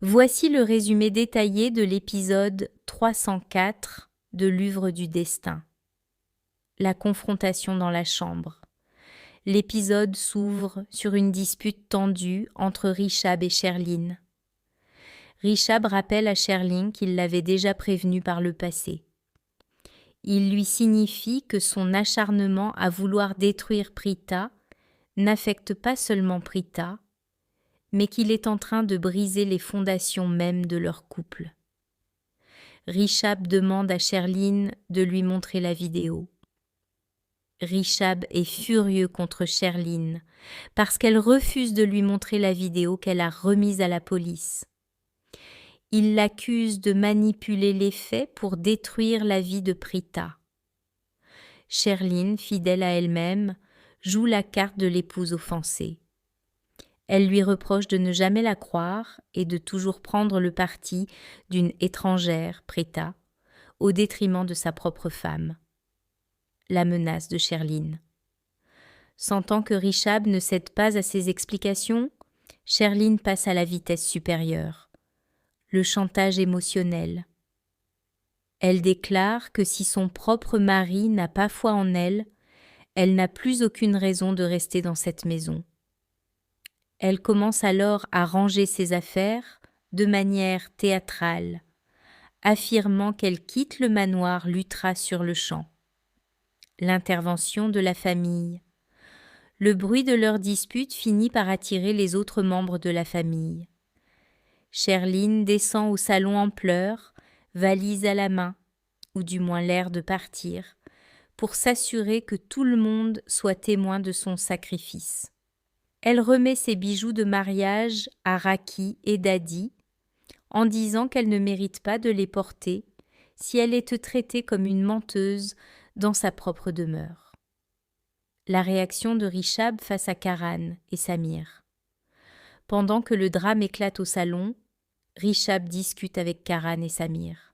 Voici le résumé détaillé de l'épisode 304 de L'Œuvre du Destin. La confrontation dans la chambre. L'épisode s'ouvre sur une dispute tendue entre Rishab et Sherline. Rishab rappelle à Sherline qu'il l'avait déjà prévenue par le passé. Il lui signifie que son acharnement à vouloir détruire Prita n'affecte pas seulement Prita, mais qu'il est en train de briser les fondations mêmes de leur couple. Rishab demande à Sherline de lui montrer la vidéo. Rishab est furieux contre Sherline parce qu'elle refuse de lui montrer la vidéo qu'elle a remise à la police. Il l'accuse de manipuler les faits pour détruire la vie de Prita. Sherline, fidèle à elle-même, joue la carte de l'épouse offensée. Elle lui reproche de ne jamais la croire et de toujours prendre le parti d'une étrangère, Prita, au détriment de sa propre femme. La menace de Sherline. Sentant que Rishab ne cède pas à ses explications, Sherline passe à la vitesse supérieure. Le chantage émotionnel. Elle déclare que si son propre mari n'a pas foi en elle, elle n'a plus aucune raison de rester dans cette maison. Elle commence alors à ranger ses affaires de manière théâtrale, affirmant qu'elle quitte le manoir Lutra sur le champ. L'intervention de la famille. Le bruit de leur dispute finit par attirer les autres membres de la famille. Sherline descend au salon en pleurs, valise à la main, ou du moins l'air de partir, pour s'assurer que tout le monde soit témoin de son sacrifice. Elle remet ses bijoux de mariage à Raki et Dadi, en disant qu'elle ne mérite pas de les porter si elle est traitée comme une menteuse dans sa propre demeure. La réaction de Rishab face à Karan et Samir. Pendant que le drame éclate au salon, Rishab discute avec Karan et Samir.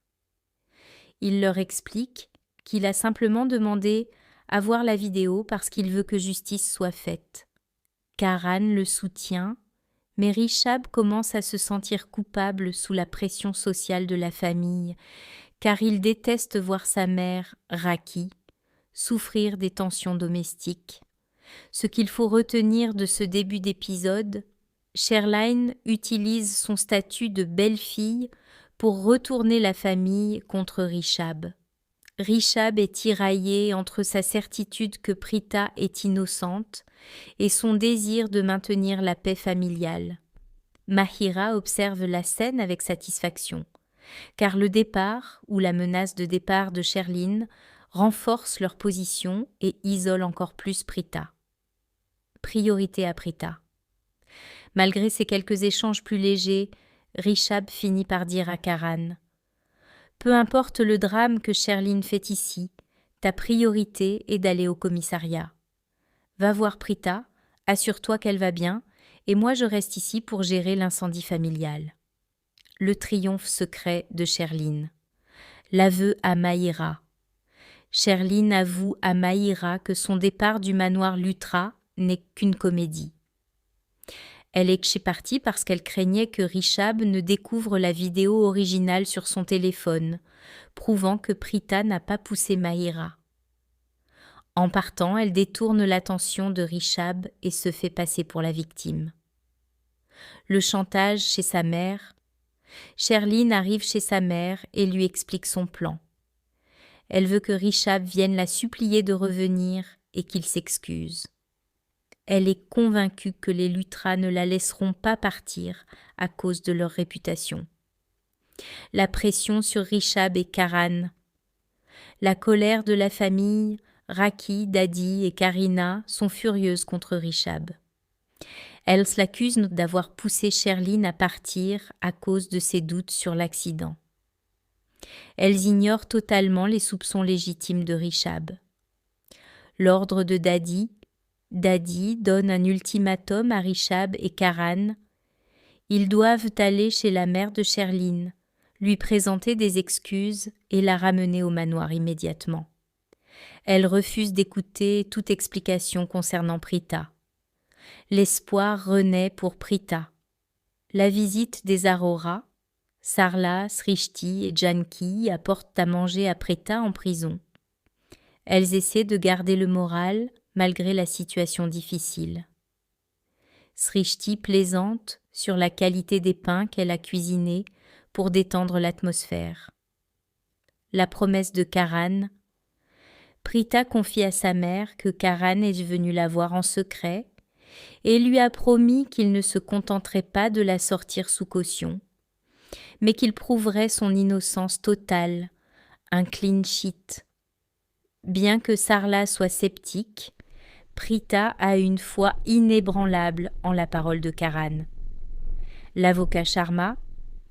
Il leur explique qu'il a simplement demandé à voir la vidéo parce qu'il veut que justice soit faite. Karan le soutient, mais Rishab commence à se sentir coupable sous la pression sociale de la famille, car il déteste voir sa mère, Raki, souffrir des tensions domestiques. Ce qu'il faut retenir de ce début d'épisode, Sherline utilise son statut de belle-fille pour retourner la famille contre Rishab. Rishab est tiraillé entre sa certitude que Prita est innocente et son désir de maintenir la paix familiale. Mahira observe la scène avec satisfaction, car le départ ou la menace de départ de Sherline renforce leur position et isole encore plus Prita. Priorité à Prita. Malgré ces quelques échanges plus légers, Rishab finit par dire à Karan : « Peu importe le drame que Sherline fait ici, ta priorité est d'aller au commissariat. Va voir Prita, assure-toi qu'elle va bien, et moi je reste ici pour gérer l'incendie familial. » Le triomphe secret de Sherline. L'aveu à Mahira. Sherline avoue à Mahira que son départ du manoir Lutra n'est qu'une comédie. Elle est chez partie parce qu'elle craignait que Rishab ne découvre la vidéo originale sur son téléphone, prouvant que Prita n'a pas poussé Mahira. En partant, elle détourne l'attention de Rishab et se fait passer pour la victime. Le chantage chez sa mère. Sherline arrive chez sa mère et lui explique son plan. Elle veut que Rishab vienne la supplier de revenir et qu'il s'excuse. Elle est convaincue que les Lutra ne la laisseront pas partir à cause de leur réputation. La pression sur Rishab et Karan. La colère de la famille, Raki, Dadi et Karina sont furieuses contre Rishab. Elles l'accusent d'avoir poussé Sherline à partir à cause de ses doutes sur l'accident. Elles ignorent totalement les soupçons légitimes de Rishab. L'ordre de Dadi donne un ultimatum à Rishab et Karan. Ils doivent aller chez la mère de Sherline, lui présenter des excuses et la ramener au manoir immédiatement. Elle refuse d'écouter toute explication concernant Prita. L'espoir renaît pour Prita. La visite des Aroras, Sarla, Srishti et Janki apportent à manger à Preta en prison. Elles essaient de garder le moral malgré la situation difficile. Srishti plaisante sur la qualité des pains qu'elle a cuisinés pour détendre l'atmosphère. La promesse de Karan. Prita confie à sa mère que Karan est venu la voir en secret et lui a promis qu'il ne se contenterait pas de la sortir sous caution, mais qu'il prouverait son innocence totale, un clean sheet. Bien que Sarla soit sceptique, Prita a une foi inébranlable en la parole de Karan. L'avocat Sharma,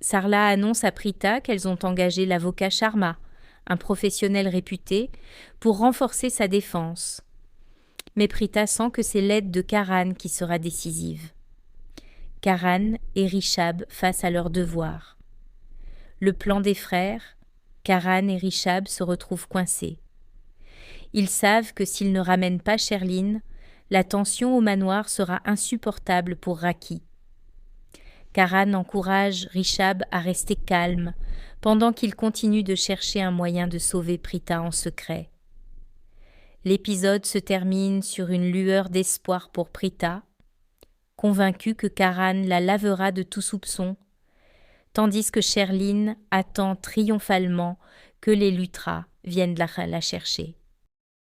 Sarla annonce à Prita qu'elles ont engagé l'avocat Sharma, un professionnel réputé, pour renforcer sa défense. Mais Prita sent que c'est l'aide de Karan qui sera décisive. Karan et Rishab face à leurs devoirs. Le plan des frères, Karan et Rishab se retrouvent coincés. Ils savent que s'ils ne ramènent pas Sherline, la tension au manoir sera insupportable pour Raki. Karan encourage Rishab à rester calme pendant qu'il continue de chercher un moyen de sauver Prita en secret. L'épisode se termine sur une lueur d'espoir pour Prita, convaincue que Karan la lavera de tout soupçon, tandis que Sherline attend triomphalement que les Luthra viennent la chercher.